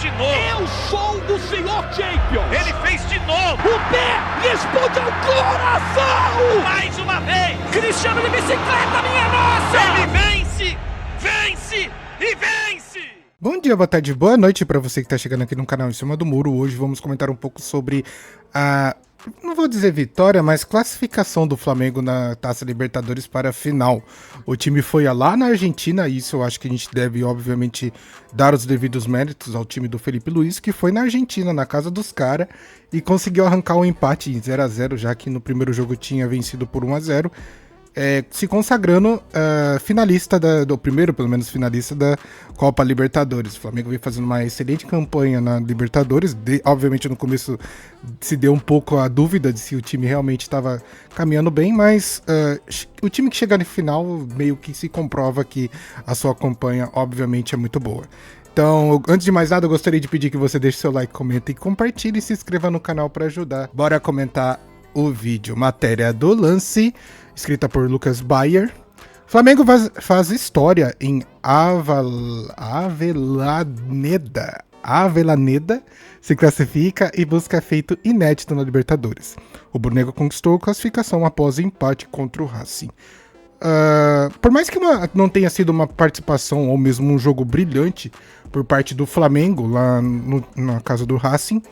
de novo. Eu sou o senhor Champions. Ele fez de novo. O pé responde ao coração. Mais uma vez. Cristiano de bicicleta, minha nossa. Ele vence, vence e vence. Bom dia, boa tarde, boa noite para você que está chegando aqui no canal Em Cima do Muro. Hoje vamos comentar um pouco sobre a, não vou dizer vitória, mas classificação do Flamengo na Taça Libertadores para a final. O time foi lá na Argentina, e isso eu acho que a gente deve, obviamente, dar os devidos méritos ao time do Felipe Luiz, que foi na Argentina, na casa dos caras, e conseguiu arrancar um empate em 0-0, já que no primeiro jogo tinha vencido por 1-0. Se consagrando finalista do primeiro, pelo menos, finalista da Copa Libertadores. O Flamengo vem fazendo uma excelente campanha na Libertadores. Obviamente, no começo se deu um pouco a dúvida de se o time realmente estava caminhando bem, mas o time que chega no final meio que se comprova que a sua campanha, obviamente, é muito boa. Então, antes de mais nada, eu gostaria de pedir que você deixe seu like, comente e compartilhe e se inscreva no canal para ajudar. Bora comentar o vídeo. Matéria do Lance, escrita por Lucas Bayer. Flamengo faz história em Avellaneda, se classifica e busca feito inédito na Libertadores. O Brunegro conquistou a classificação após empate contra o Racing. Por mais que não tenha sido uma participação ou mesmo um jogo brilhante por parte do Flamengo lá na casa do Racing,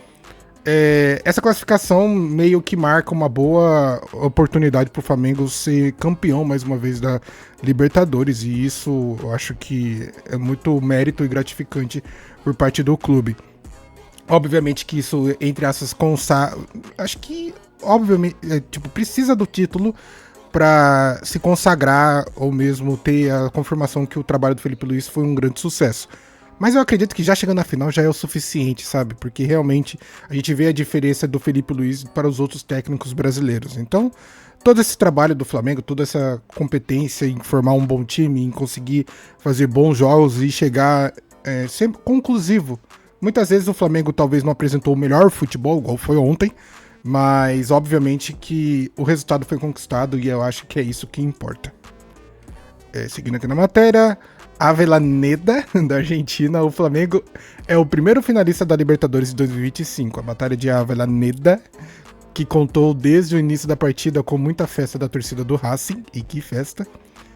essa classificação meio que marca uma boa oportunidade para o Flamengo ser campeão mais uma vez da Libertadores, e isso eu acho que é muito mérito e gratificante por parte do clube. Obviamente que isso, entre essas acho que obviamente precisa do título para se consagrar ou mesmo ter a confirmação que o trabalho do Felipe Luiz foi um grande sucesso. Mas eu acredito que já chegando na final já é o suficiente, sabe? Porque realmente a gente vê a diferença do Felipe Luiz para os outros técnicos brasileiros. Então, todo esse trabalho do Flamengo, toda essa competência em formar um bom time, em conseguir fazer bons jogos e chegar sempre conclusivo. Muitas vezes o Flamengo talvez não apresentou o melhor futebol, igual foi ontem, mas obviamente que o resultado foi conquistado e eu acho que é isso que importa. Seguindo aqui na matéria, Avellaneda, da Argentina, o Flamengo é o primeiro finalista da Libertadores de 2025. A batalha de Avellaneda, que contou desde o início da partida com muita festa da torcida do Racing, e que festa,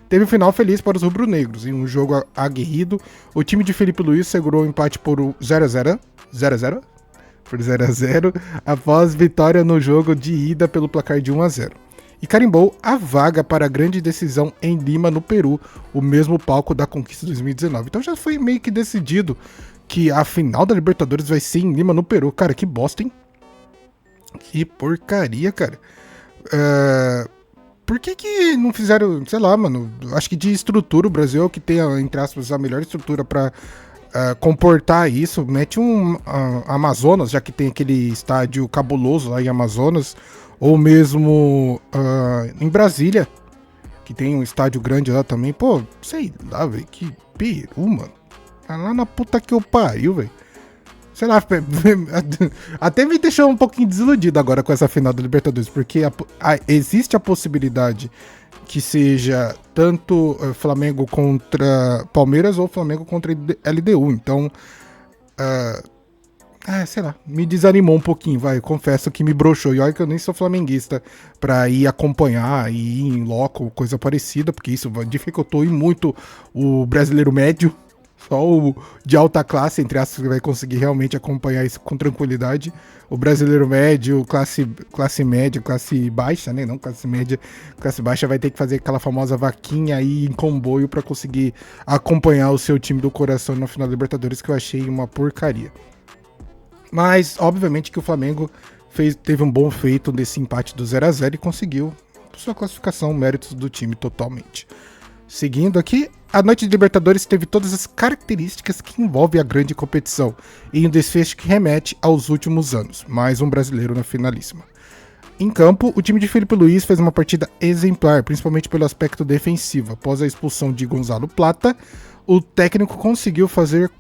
teve um final feliz para os rubro-negros. Em um jogo aguerrido, o time de Felipe Luiz segurou o empate por 0-0, após vitória no jogo de ida pelo placar de 1-0. E carimbou a vaga para a grande decisão em Lima, no Peru, o mesmo palco da conquista de 2019. Então já foi meio que decidido que a final da Libertadores vai ser em Lima, no Peru. Cara, que bosta, hein? Que porcaria, cara. Por que não fizeram, sei lá, mano, acho que de estrutura o Brasil é o que tem, entre aspas, a melhor estrutura para comportar isso. Mete Amazonas, já que tem aquele estádio cabuloso lá em Amazonas, ou mesmo em Brasília, que tem um estádio grande lá também. Pô, sei lá, velho, que Peru, mano. Tá lá na puta que eu pariu, velho. Sei lá, até me deixou um pouquinho desiludido agora com essa final da Libertadores, porque existe a possibilidade que seja tanto Flamengo contra Palmeiras ou Flamengo contra LDU. Então, sei lá, me desanimou um pouquinho, confesso que me broxou. E olha que eu nem sou flamenguista pra ir acompanhar e ir em loco, coisa parecida, porque isso dificultou muito o brasileiro médio. Só o de alta classe, entre aspas, vai conseguir realmente acompanhar isso com tranquilidade. O brasileiro médio, classe média, classe baixa, né? Não classe média, classe baixa vai ter que fazer aquela famosa vaquinha aí em comboio pra conseguir acompanhar o seu time do coração na final da Libertadores, que eu achei uma porcaria. Mas, obviamente, que o Flamengo teve um bom feito nesse empate do 0-0 e conseguiu sua classificação, méritos do time totalmente. Seguindo aqui, a noite de Libertadores teve todas as características que envolvem a grande competição e um desfecho que remete aos últimos anos. Mais um brasileiro na finalíssima. Em campo, o time de Felipe Luiz fez uma partida exemplar, principalmente pelo aspecto defensivo. Após a expulsão de Gonzalo Plata, o técnico conseguiu fazer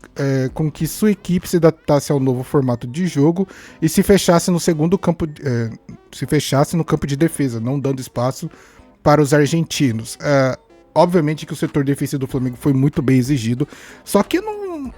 com que sua equipe se adaptasse ao novo formato de jogo e se fechasse no campo de defesa, não dando espaço para os argentinos. Obviamente que o setor defensivo do Flamengo foi muito bem exigido, só que não...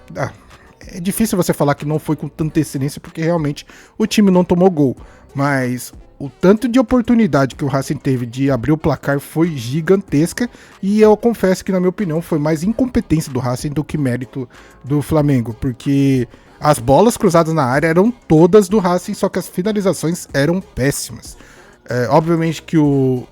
é difícil você falar que não foi com tanta excelência, porque realmente o time não tomou gol. Mas o tanto de oportunidade que o Racing teve de abrir o placar foi gigantesca. E eu confesso que, na minha opinião, foi mais incompetência do Racing do que mérito do Flamengo. Porque as bolas cruzadas na área eram todas do Racing, só que as finalizações eram péssimas. Obviamente que o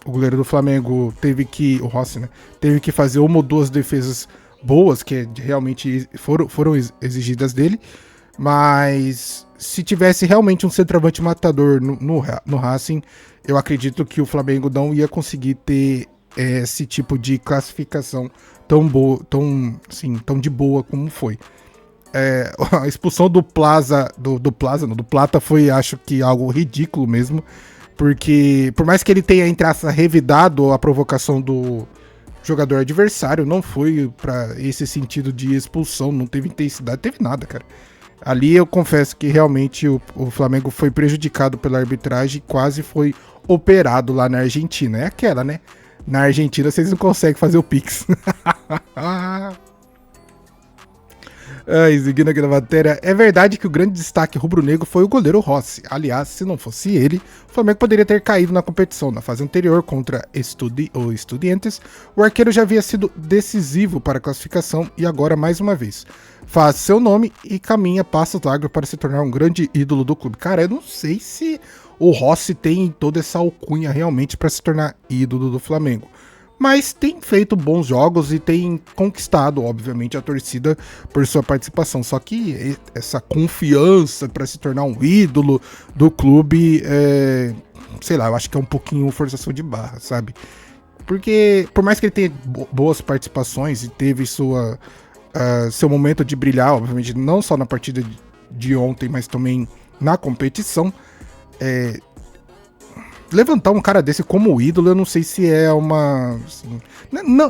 goleiro do Flamengo teve que, o Rossi, né, teve que fazer uma ou duas defesas boas, que realmente foram exigidas dele, mas se tivesse realmente um centroavante matador no Racing, eu acredito que o Flamengo não ia conseguir ter esse tipo de classificação tão boa, tão de boa como foi. A expulsão do Plata foi, acho que, algo ridículo mesmo, porque por mais que ele tenha, entre aspas, revidado a provocação do jogador adversário, não foi pra esse sentido de expulsão, não teve intensidade, teve nada, cara. Ali eu confesso que realmente o Flamengo foi prejudicado pela arbitragem e quase foi operado lá na Argentina. É aquela, né? Na Argentina vocês não conseguem fazer o Pix. Seguindo aqui na matéria, é verdade que o grande destaque rubro-negro foi o goleiro Rossi. Aliás, se não fosse ele, o Flamengo poderia ter caído na competição. Na fase anterior, contra Estudiantes, o arqueiro já havia sido decisivo para a classificação e agora, mais uma vez, faz seu nome e caminha passos largos para se tornar um grande ídolo do clube. Cara, eu não sei se o Rossi tem toda essa alcunha realmente para se tornar ídolo do Flamengo. Mas tem feito bons jogos e tem conquistado, obviamente, a torcida por sua participação. Só que essa confiança para se tornar um ídolo do clube, sei lá, eu acho que é um pouquinho forçação de barra, sabe? Porque, por mais que ele tenha boas participações e teve seu momento de brilhar, obviamente, não só na partida de ontem, mas também na competição, levantar um cara desse como ídolo, eu não sei se é uma... Assim,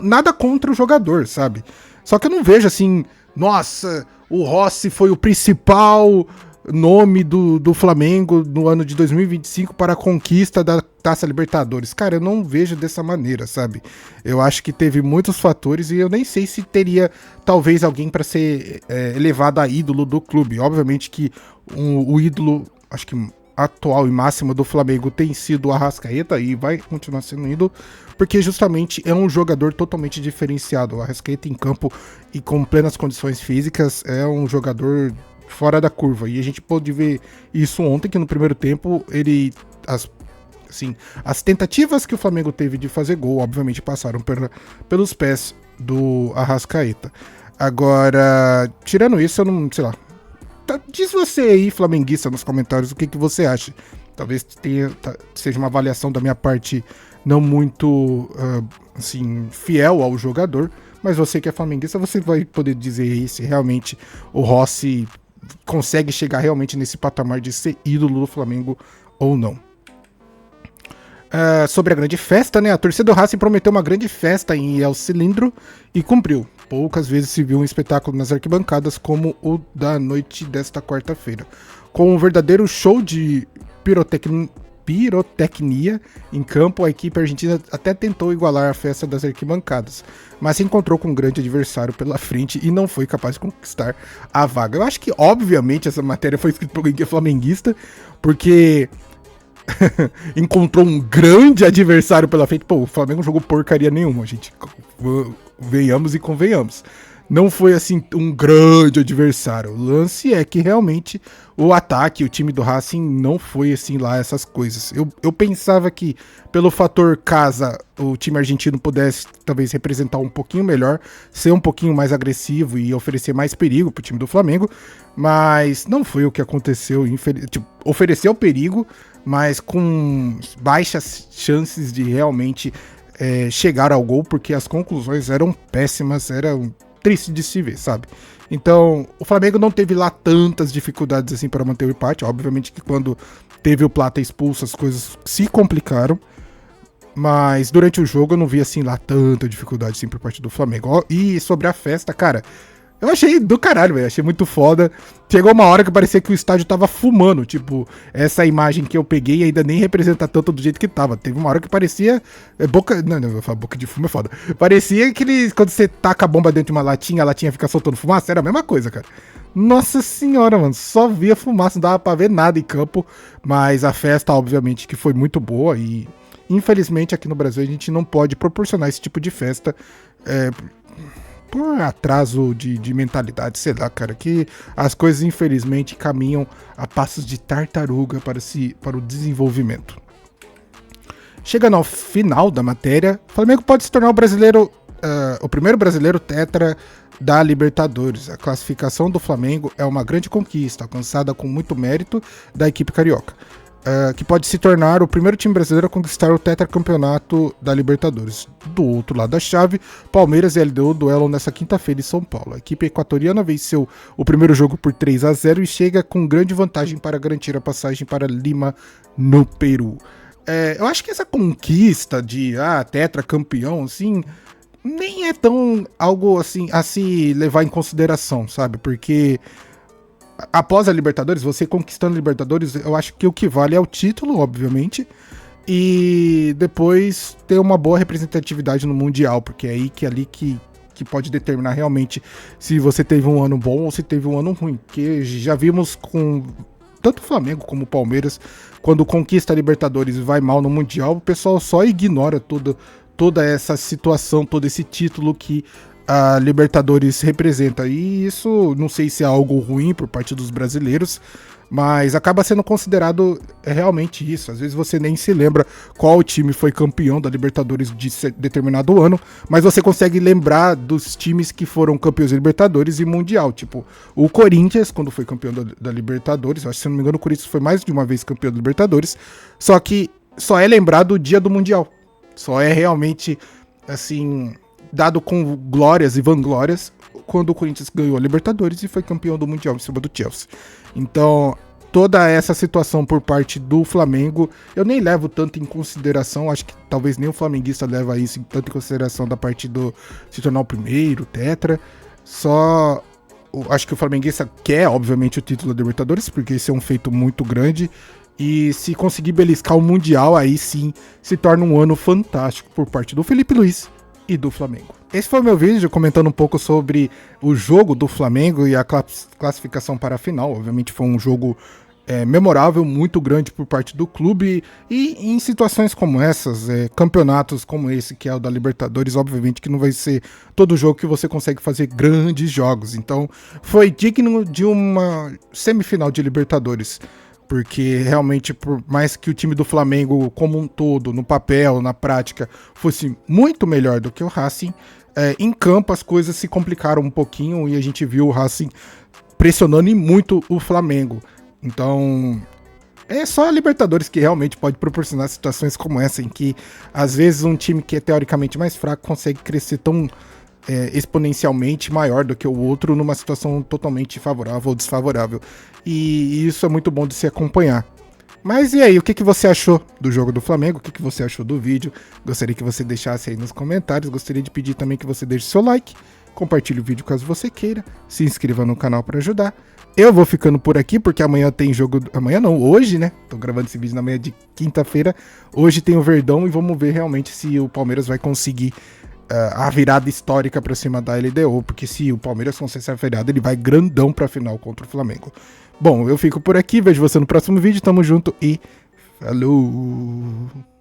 nada contra o jogador, sabe? Só que eu não vejo assim, nossa, o Rossi foi o principal nome do Flamengo no ano de 2025 para a conquista da Taça Libertadores. Cara, eu não vejo dessa maneira, sabe? Eu acho que teve muitos fatores e eu nem sei se teria talvez alguém para ser elevado a ídolo do clube. Obviamente que o ídolo, acho que atual e máximo do Flamengo tem sido o Arrascaeta e vai continuar sendo ídolo, porque justamente é um jogador totalmente diferenciado. O Arrascaeta em campo e com plenas condições físicas é um jogador fora da curva, e a gente pôde ver isso ontem, que no primeiro tempo as tentativas que o Flamengo teve de fazer gol, obviamente passaram pelos pés do Arrascaeta. Agora, tirando isso, eu não, sei lá, diz você aí, flamenguista, nos comentários o que você acha. Talvez seja uma avaliação da minha parte não muito fiel ao jogador, mas você que é flamenguista, você vai poder dizer aí se realmente o Rossi consegue chegar realmente nesse patamar de ser ídolo do Flamengo ou não. Sobre a grande festa, né? A torcida do Racing prometeu uma grande festa em El Cilindro e cumpriu. Poucas vezes se viu um espetáculo nas arquibancadas como o da noite desta quarta-feira. Com um verdadeiro show de pirotecnia em campo, a equipe argentina até tentou igualar a festa das arquibancadas, mas se encontrou com um grande adversário pela frente e não foi capaz de conquistar a vaga. Eu acho que, obviamente, essa matéria foi escrita por alguém que é flamenguista, porque encontrou um grande adversário pela frente. Pô, o Flamengo não jogou porcaria nenhuma, gente. Venhamos e convenhamos. Não foi assim um grande adversário. O lance é que realmente o ataque, o time do Racing não foi assim lá essas coisas. Eu pensava que pelo fator casa o time argentino pudesse talvez representar um pouquinho melhor, ser um pouquinho mais agressivo e oferecer mais perigo pro time do Flamengo, mas não foi o que aconteceu. Ofereceu perigo, mas com baixas chances de realmente chegar ao gol, porque as conclusões eram péssimas, eram triste de se ver, sabe? Então, o Flamengo não teve lá tantas dificuldades assim para manter o empate. Obviamente que quando teve o Plata expulso, as coisas se complicaram. Mas durante o jogo eu não vi assim lá tanta dificuldade assim por parte do Flamengo. E sobre a festa, cara, Eu achei do caralho, velho. Achei muito foda. Chegou uma hora que parecia que o estádio tava fumando. Tipo, essa imagem que eu peguei ainda nem representa tanto do jeito que tava. Teve uma hora que parecia. Boca. Não, eu vou falar boca de fumo é foda. Parecia que quando você taca a bomba dentro de uma latinha, a latinha fica soltando fumaça. Era a mesma coisa, cara. Nossa senhora, mano. Só via fumaça, não dava pra ver nada em campo. Mas a festa, obviamente, que foi muito boa. E infelizmente aqui no Brasil a gente não pode proporcionar esse tipo de festa. Por atraso de mentalidade, sei lá, cara, que as coisas infelizmente caminham a passos de tartaruga para o desenvolvimento. Chegando ao final da matéria, o Flamengo pode se tornar o primeiro brasileiro tetra da Libertadores. A classificação do Flamengo é uma grande conquista, alcançada com muito mérito da equipe carioca. Que pode se tornar o primeiro time brasileiro a conquistar o tetracampeonato da Libertadores. Do outro lado da chave, Palmeiras e LDU duelam nessa quinta-feira em São Paulo. A equipe equatoriana venceu o primeiro jogo por 3-0 e chega com grande vantagem para garantir a passagem para Lima, no Peru. Eu acho que essa conquista de tetracampeão, assim, nem é tão algo assim a se levar em consideração, sabe? Porque após a Libertadores, você conquistando a Libertadores, eu acho que o que vale é o título, obviamente, e depois ter uma boa representatividade no Mundial, porque é aí que pode determinar realmente se você teve um ano bom ou se teve um ano ruim, porque já vimos com tanto o Flamengo como o Palmeiras, quando conquista a Libertadores e vai mal no Mundial, o pessoal só ignora toda essa situação, todo esse título que a Libertadores representa. E isso não sei se é algo ruim por parte dos brasileiros, mas acaba sendo considerado realmente isso. Às vezes você nem se lembra qual time foi campeão da Libertadores de determinado ano, mas você consegue lembrar dos times que foram campeões da Libertadores e Mundial. Tipo, o Corinthians, quando foi campeão da Libertadores, acho que se não me engano o Corinthians foi mais de uma vez campeão da Libertadores, só que só é lembrado o dia do Mundial. Só é realmente, assim, dado com glórias e vanglórias quando o Corinthians ganhou a Libertadores e foi campeão do Mundial em cima do Chelsea. Então, toda essa situação por parte do Flamengo, eu nem levo tanto em consideração, acho que talvez nem o flamenguista leva isso tanto em consideração da parte do se tornar o primeiro, tetra. Só acho que o flamenguista quer, obviamente, o título da Libertadores, porque esse é um feito muito grande. E se conseguir beliscar o Mundial, aí sim se torna um ano fantástico por parte do Felipe Luiz e do Flamengo. Esse foi o meu vídeo comentando um pouco sobre o jogo do Flamengo e a classificação para a final. Obviamente foi um jogo memorável, muito grande por parte do clube, e em situações como essas, campeonatos como esse que é o da Libertadores, obviamente que não vai ser todo jogo que você consegue fazer grandes jogos. Então foi digno de uma semifinal de Libertadores. Porque realmente, por mais que o time do Flamengo como um todo, no papel, na prática, fosse muito melhor do que o Racing, em campo as coisas se complicaram um pouquinho e a gente viu o Racing pressionando muito o Flamengo. Então, é só a Libertadores que realmente pode proporcionar situações como essa, em que às vezes um time que é teoricamente mais fraco consegue crescer tão exponencialmente maior do que o outro numa situação totalmente favorável ou desfavorável. E isso é muito bom de se acompanhar. Mas e aí, o que você achou do jogo do Flamengo? O que você achou do vídeo? Gostaria que você deixasse aí nos comentários. Gostaria de pedir também que você deixe seu like, compartilhe o vídeo caso você queira, se inscreva no canal para ajudar. Eu vou ficando por aqui porque amanhã tem jogo... Amanhã não, hoje, né? Tô gravando esse vídeo na manhã de quinta-feira. Hoje tem o Verdão e vamos ver realmente se o Palmeiras vai conseguir a virada histórica pra cima da LDU, porque se o Palmeiras conseguir essa virada, ele vai grandão pra final contra o Flamengo. Bom, eu fico por aqui, vejo você no próximo vídeo, tamo junto e falou!